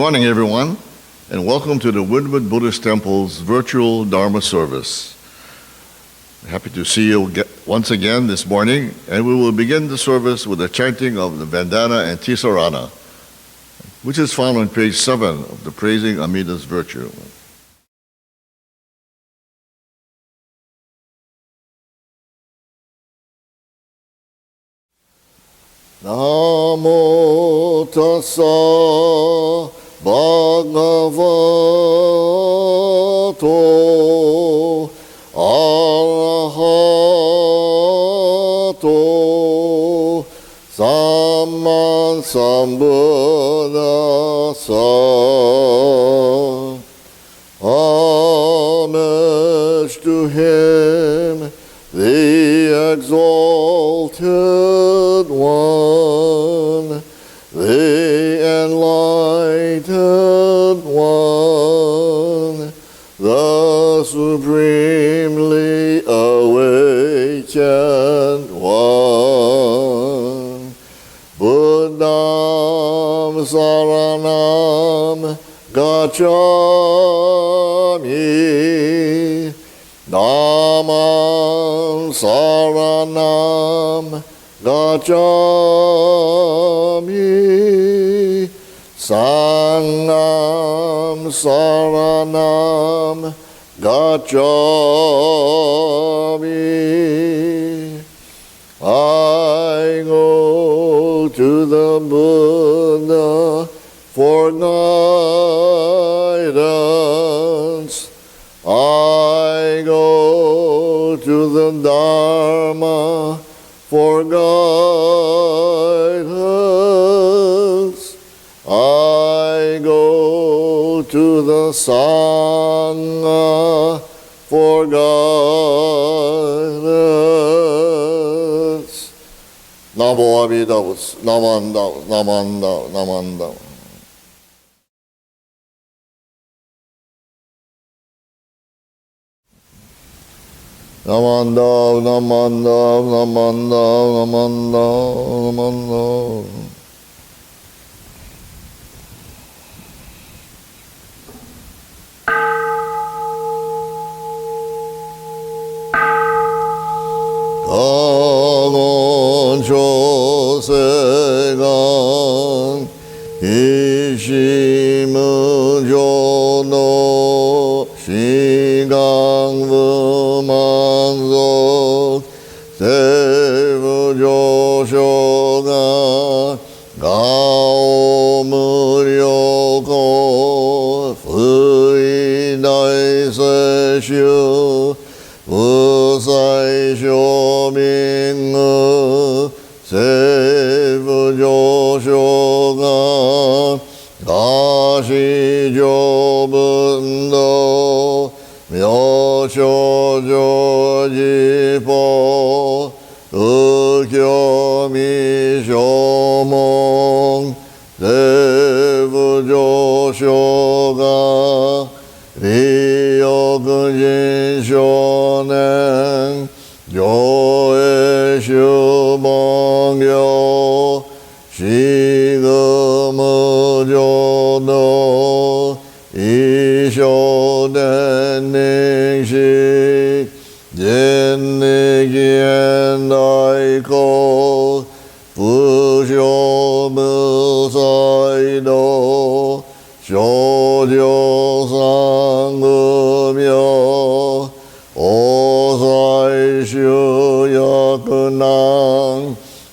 morning, everyone, and welcome to the Windward Buddhist Temple's virtual Dharma service. Happy to see you once again this morning, and we will begin the service with the chanting of the Vandana Ti-Sarana, which is found on page 7 of the Praising Amida's Virtue. Namo tassa bhagavato arahato samma sambuddhassa. Homage to him, the exalted one, the enlightened one, the supremely awakened one. Buddham saranam gacchami, Dhammam saranam gacchami, Sangham saranam gacchami. I go to the Buddha for guidance. I go to the Dharma for guidance. I go to the Sangha for guidance. Namo Amida Butsu, Namanda, Namanda, Namanda. Namanda, Namanda, Namanda, Namanda, Namanda. Kansho segan ishimu jodo shigang vumangzok sevu joshoga gao muryoko fui dai se shu Usai shoming sevu joshoga gashi jobundo myosho jojipo ukyo mishomong sevu joshoga Ryokujin shonen Joe shubongyo Shigumu jodo Isho den ningshik Jinnigien daiko Fusho musaido Shōjō sangumyo Osai shuyakunan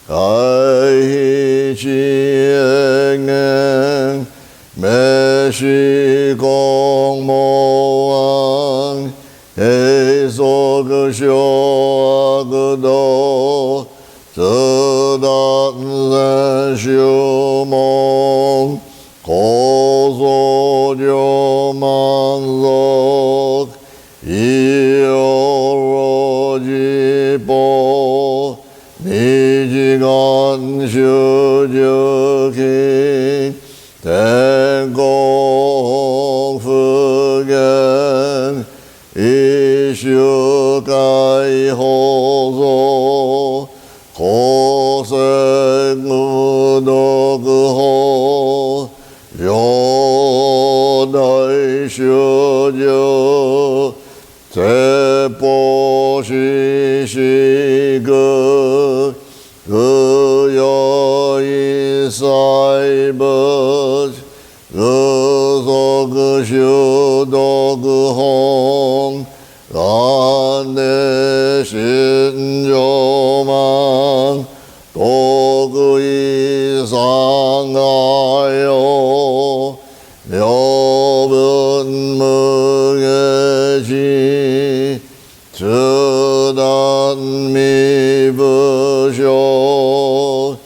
Kaihi chiengen Meshi kong moan Heisoku shoakudo Tsudan zen shumon Kozo manzok Iyo jipo Nijigan shujuki Tenkong fugen Ishukai hozo Kosek mudoku ho Yo shujo tepo shishi gu yo isai bus gu shu gu hong ane shin jo mang gu isang ayo 묘 문무예지 주단미부쇼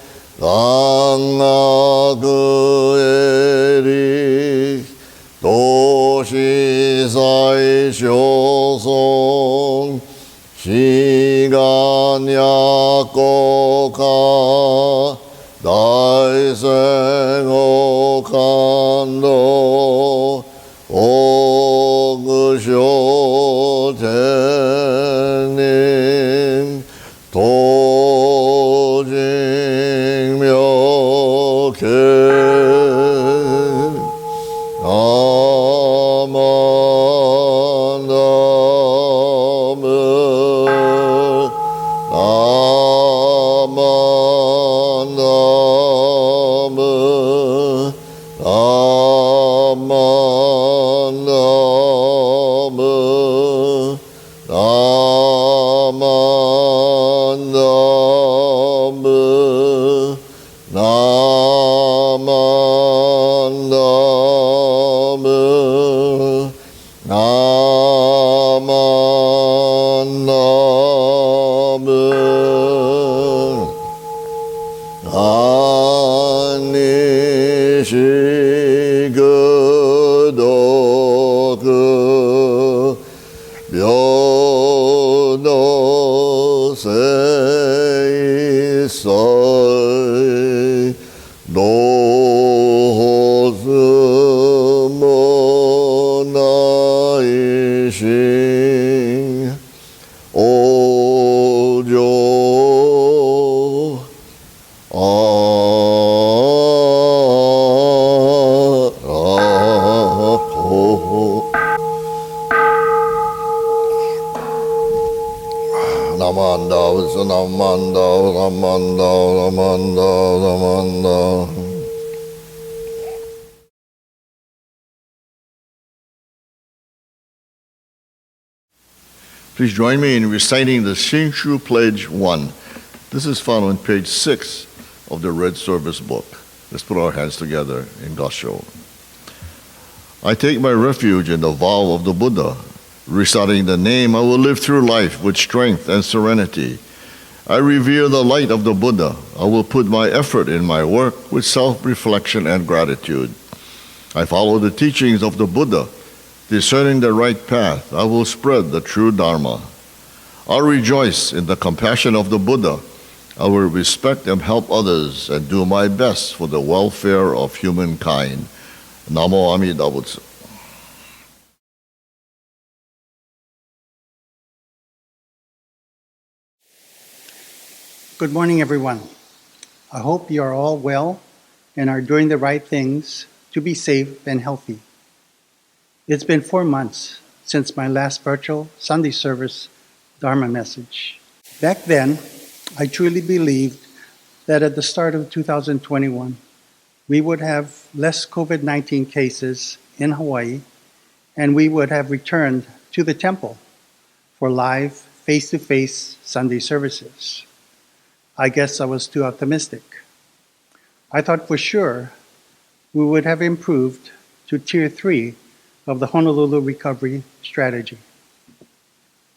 강나그에리 도시사이쇼송 시간약고가 다이생오칸도 오그쇼테님 도징묘케 Please join me in reciting the Shinshu Pledge 1. This is found on page 6 of the Red Service book. Let's put our hands together in kansho. I take my refuge in the vow of the Buddha. Reciting the name, I will live through life with strength and serenity. I revere the light of the Buddha. I will put my effort in my work with self-reflection and gratitude. I follow the teachings of the Buddha. Discerning the right path, I will spread the true Dharma. I'll rejoice in the compassion of the Buddha. I will respect and help others and do my best for the welfare of humankind. Namo Amida Butsu. Good morning, everyone. I hope you are all well and are doing the right things to be safe and healthy. It's been 4 months since my last virtual Sunday service Dharma message. Back then, I truly believed that at the start of 2021, we would have less COVID-19 cases in Hawaii, and we would have returned to the temple for live, face-to-face Sunday services. I guess I was too optimistic. I thought for sure we would have improved to Tier 3 of the Honolulu recovery strategy.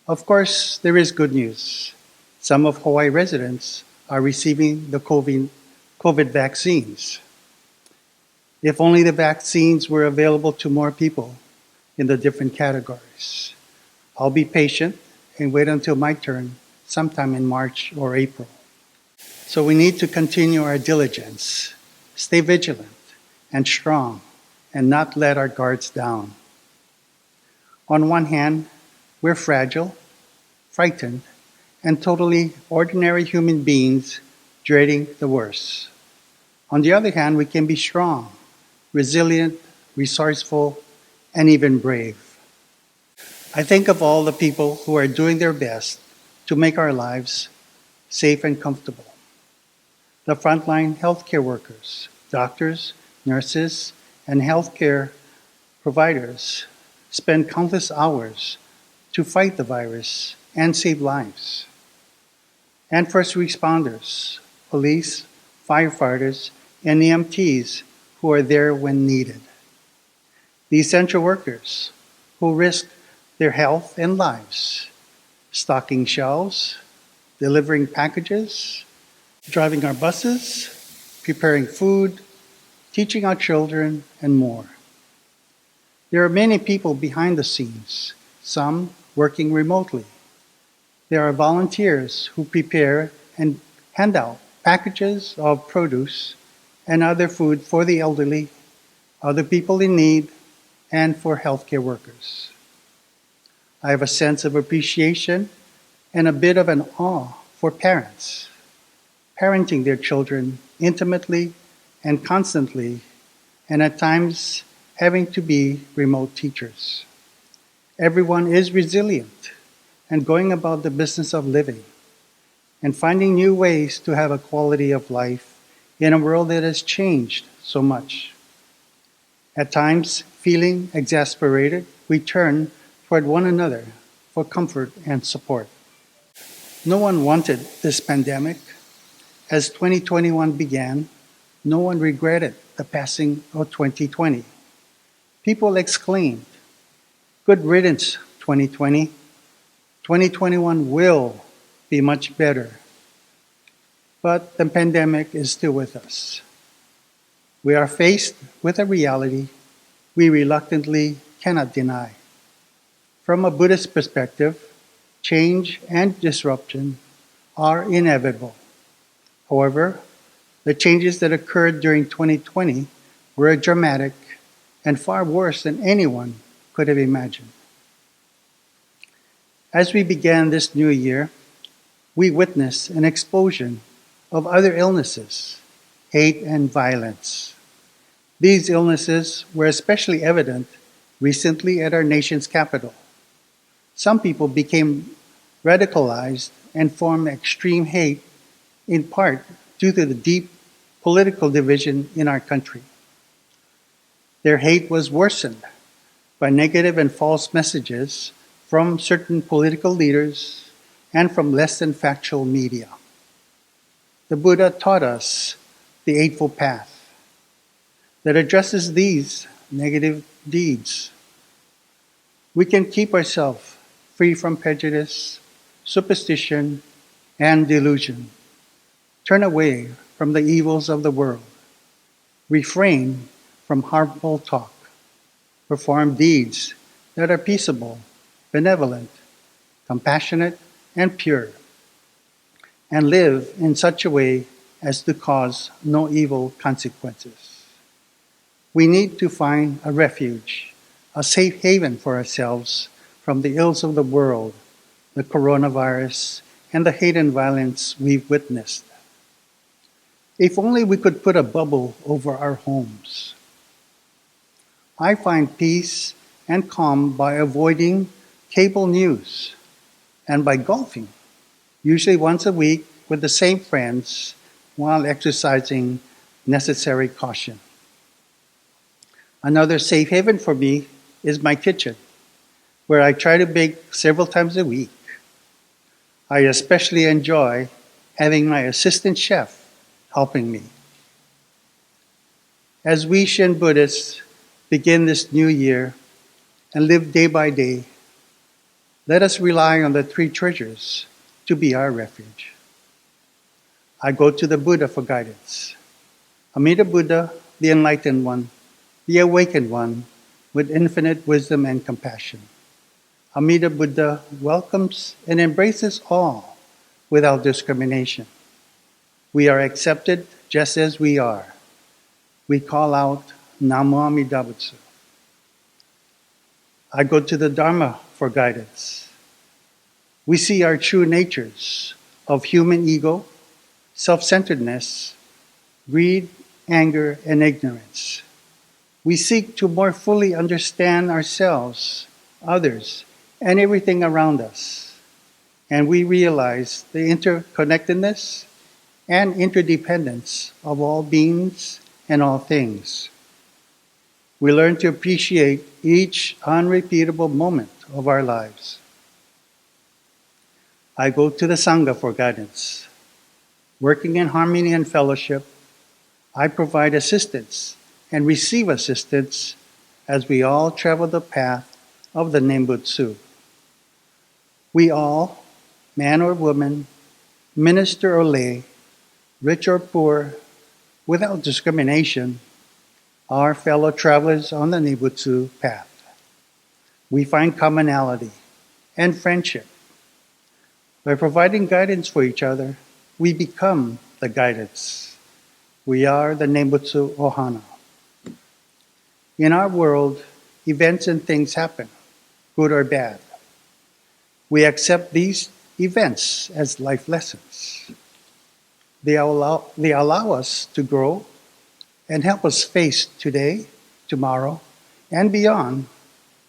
Of course, there is good news. Some of Hawaii residents are receiving the COVID vaccines. If only the vaccines were available to more people in the different categories. I'll be patient and wait until my turn sometime in March or April. So we need to continue our diligence, stay vigilant and strong, and not let our guards down. On one hand, we're fragile, frightened, and totally ordinary human beings dreading the worst. On the other hand, we can be strong, resilient, resourceful, and even brave. I think of all the people who are doing their best to make our lives safe and comfortable. The frontline healthcare workers, doctors, nurses, and healthcare providers spend countless hours to fight the virus and save lives. And first responders, police, firefighters, and EMTs who are there when needed. The essential workers who risk their health and lives, stocking shelves, delivering packages, driving our buses, preparing food, teaching our children, and more. There are many people behind the scenes, some working remotely. There are volunteers who prepare and hand out packages of produce and other food for the elderly, other people in need, and for healthcare workers. I have a sense of appreciation and a bit of an awe for parents, parenting their children intimately and constantly, and at times having to be remote teachers. Everyone is resilient and going about the business of living and finding new ways to have a quality of life in a world that has changed so much. At times, feeling exasperated, we turn toward one another for comfort and support. No one wanted this pandemic. As 2021 began, no one regretted the passing of 2020. People exclaimed, "Good riddance, 2020. 2021 will be much better." But the pandemic is still with us. We are faced with a reality we reluctantly cannot deny. From a Buddhist perspective, change and disruption are inevitable. However, the changes that occurred during 2020 were dramatic and far worse than anyone could have imagined. As we began this new year, we witnessed an explosion of other illnesses, hate and violence. These illnesses were especially evident recently at our nation's capital. Some people became radicalized and formed extreme hate, in part due to the deep political division in our country. Their hate was worsened by negative and false messages from certain political leaders and from less than factual media. The Buddha taught us the Eightfold Path that addresses these negative deeds. We can keep ourselves free from prejudice, superstition, and delusion. Turn away from the evils of the world. Refrain from harmful talk. Perform deeds that are peaceable, benevolent, compassionate, and pure. And live in such a way as to cause no evil consequences. We need to find a refuge, a safe haven for ourselves from the ills of the world, the coronavirus, and the hate and violence we've witnessed. If only we could put a bubble over our homes. I find peace and calm by avoiding cable news and by golfing, usually once a week with the same friends while exercising necessary caution. Another safe haven for me is my kitchen, where I try to bake several times a week. I especially enjoy having my assistant chef helping me. As we Shin Buddhists begin this new year and live day by day, let us rely on the three treasures to be our refuge. I go to the Buddha for guidance. Amida Buddha, the Enlightened One, the Awakened One, with infinite wisdom and compassion. Amida Buddha welcomes and embraces all without discrimination. We are accepted just as we are. We call out Namo Amida Butsu. I go to the Dharma for guidance. We see our true natures of human ego, self-centeredness, greed, anger, and ignorance. We seek to more fully understand ourselves, others, and everything around us. And we realize the interconnectedness and interdependence of all beings and all things. We learn to appreciate each unrepeatable moment of our lives. I go to the Sangha for guidance. Working in harmony and fellowship, I provide assistance and receive assistance as we all travel the path of the Nembutsu. We all, man or woman, minister or lay, rich or poor, without discrimination, are fellow travelers on the Nembutsu path. We find commonality and friendship. By providing guidance for each other, we become the guidance. We are the Nembutsu Ohana. In our world, events and things happen, good or bad. We accept these events as life lessons. They allow us to grow and help us face today, tomorrow, and beyond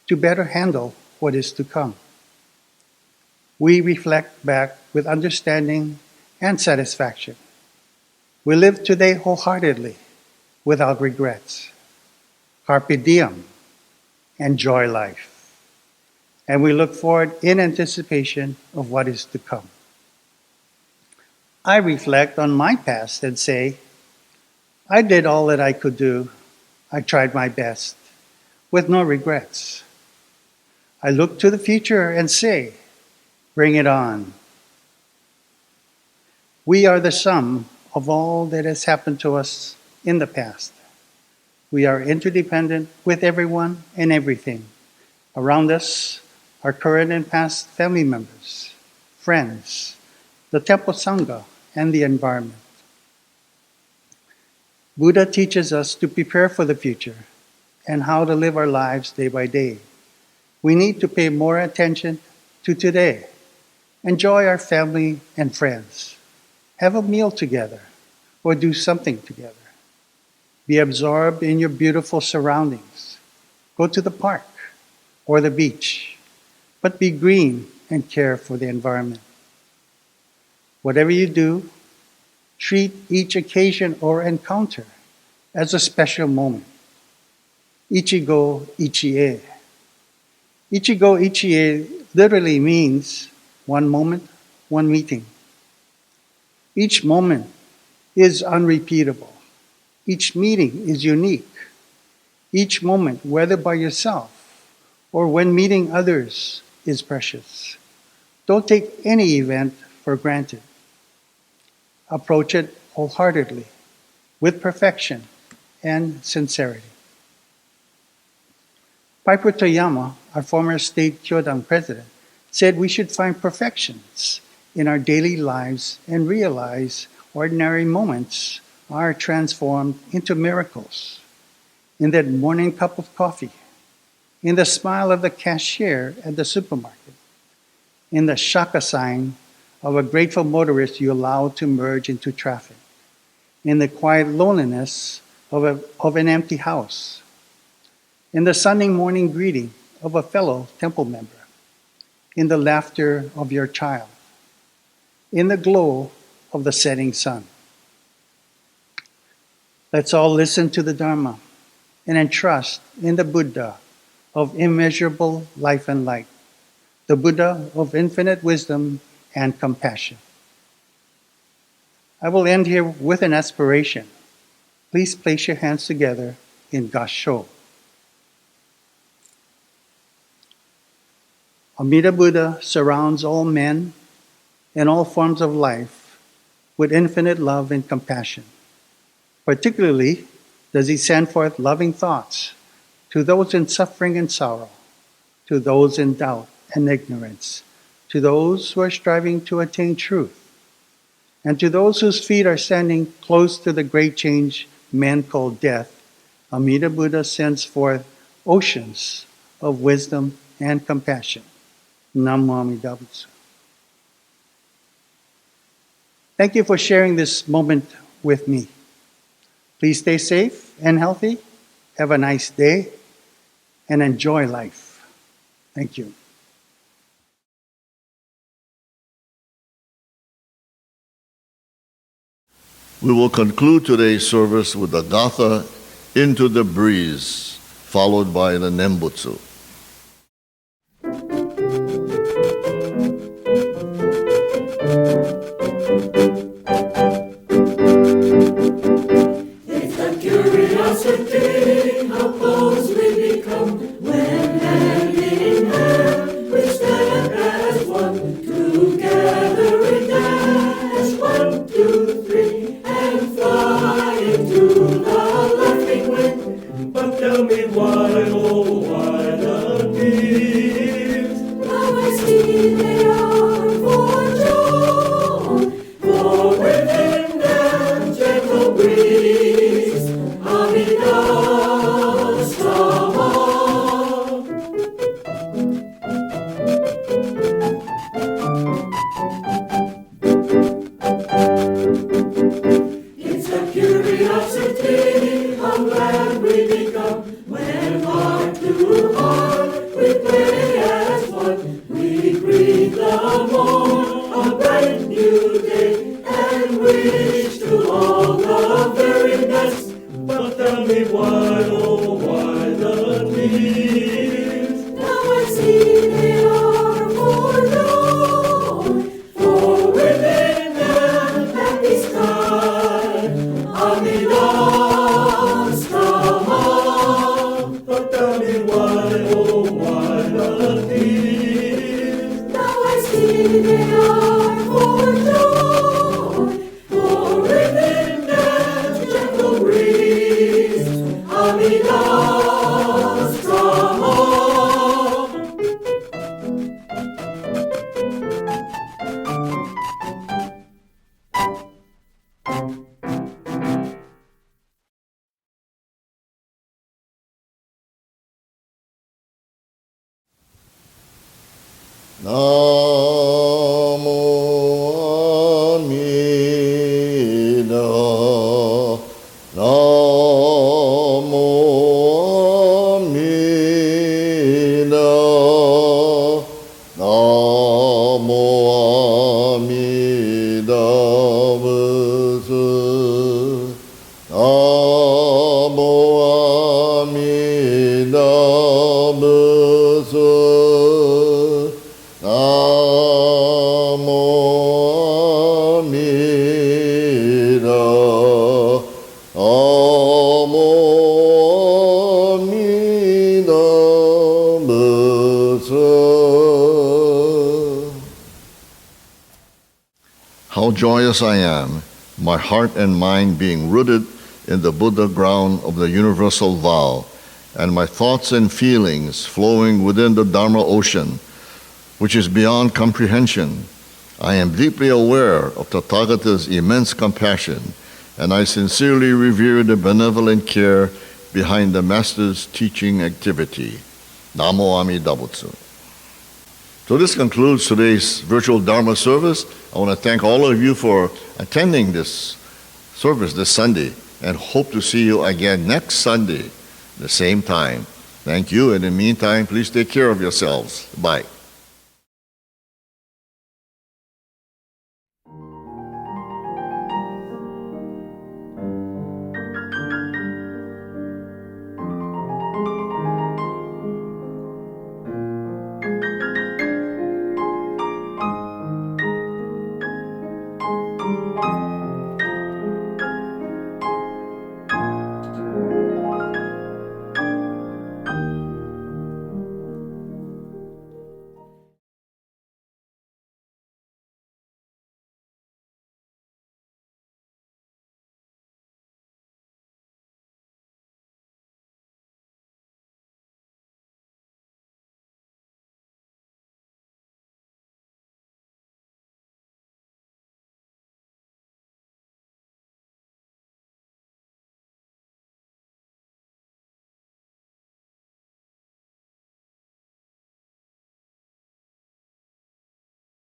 to better handle what is to come. We reflect back with understanding and satisfaction. We live today wholeheartedly, without regrets. Carpe diem, enjoy life. And we look forward in anticipation of what is to come. I reflect on my past and say, I did all that I could do. I tried my best, with no regrets. I look to the future and say, bring it on. We are the sum of all that has happened to us in the past. We are interdependent with everyone and everything. Around us are current and past family members, friends, the temple sangha, and the environment. Buddha teaches us to prepare for the future and how to live our lives day by day. We need to pay more attention to today. Enjoy our family and friends. Have a meal together or do something together. Be absorbed in your beautiful surroundings. Go to the park or the beach, but be green and care for the environment. Whatever you do, treat each occasion or encounter as a special moment. Ichigo Ichie. Ichigo Ichie literally means one moment, one meeting. Each moment is unrepeatable. Each meeting is unique. Each moment, whether by yourself or when meeting others, is precious. Don't take any event for granted. Approach it wholeheartedly, with perfection and sincerity. Piper Toyama, our former state Kyodan president, said we should find perfections in our daily lives and realize ordinary moments are transformed into miracles. In that morning cup of coffee, in the smile of the cashier at the supermarket, in the shaka sign of a grateful motorist you allow to merge into traffic, in the quiet loneliness of an empty house, in the Sunday morning greeting of a fellow temple member, in the laughter of your child, in the glow of the setting sun. Let's all listen to the Dharma and entrust in the Buddha of immeasurable life and light, the Buddha of infinite wisdom and compassion. I will end here with an aspiration. Please place your hands together in Gassho. Amida Buddha surrounds all men and all forms of life with infinite love and compassion. Particularly does he send forth loving thoughts to those in suffering and sorrow, to those in doubt and ignorance, to those who are striving to attain truth, and to those whose feet are standing close to the great change men call death. Amida Buddha sends forth oceans of wisdom and compassion. Namo Amida Butsu. Thank you for sharing this moment with me. Please stay safe and healthy. Have a nice day and enjoy life. Thank you. We will conclude today's service with the Gatha, Into the Breeze, followed by the Nembutsu. It's a curiosity how close we become when hand in hand we stand as one. Together we dash 1, 2, 3 and fly into the laughing wind. But tell me why, oh why the tears? Now I see they are for joy, for within them gentle breeze, Amida Sama. It's a curiosity how glad we become when heart to heart we play as one. We greet the morn, a bright new day, and wish to all the very best. But tell me why, oh why the tears? Now I see they are for joy, for within them happy sky, Amida Sama. But tell me why, oh why the tears? Now I see they are for joy, for within them gentle breeze, Amida Sama. Namo Amida, Namo Amida, Namo Amida Butsu, Namo Amida Butsu. Namo Amida, Namo Amida Butsu. How joyous I am, my heart and mind being rooted in the Buddha ground of the universal vow, and my thoughts and feelings flowing within the Dharma ocean, which is beyond comprehension. I am deeply aware of Tathagata's immense compassion, and I sincerely revere the benevolent care behind the Master's teaching activity. Namo Amida Butsu. So this concludes today's virtual Dharma service. I want to thank all of you for attending this service this Sunday, and hope to see you again next Sunday, the same time. Thank you, and in the meantime, please take care of yourselves. Bye.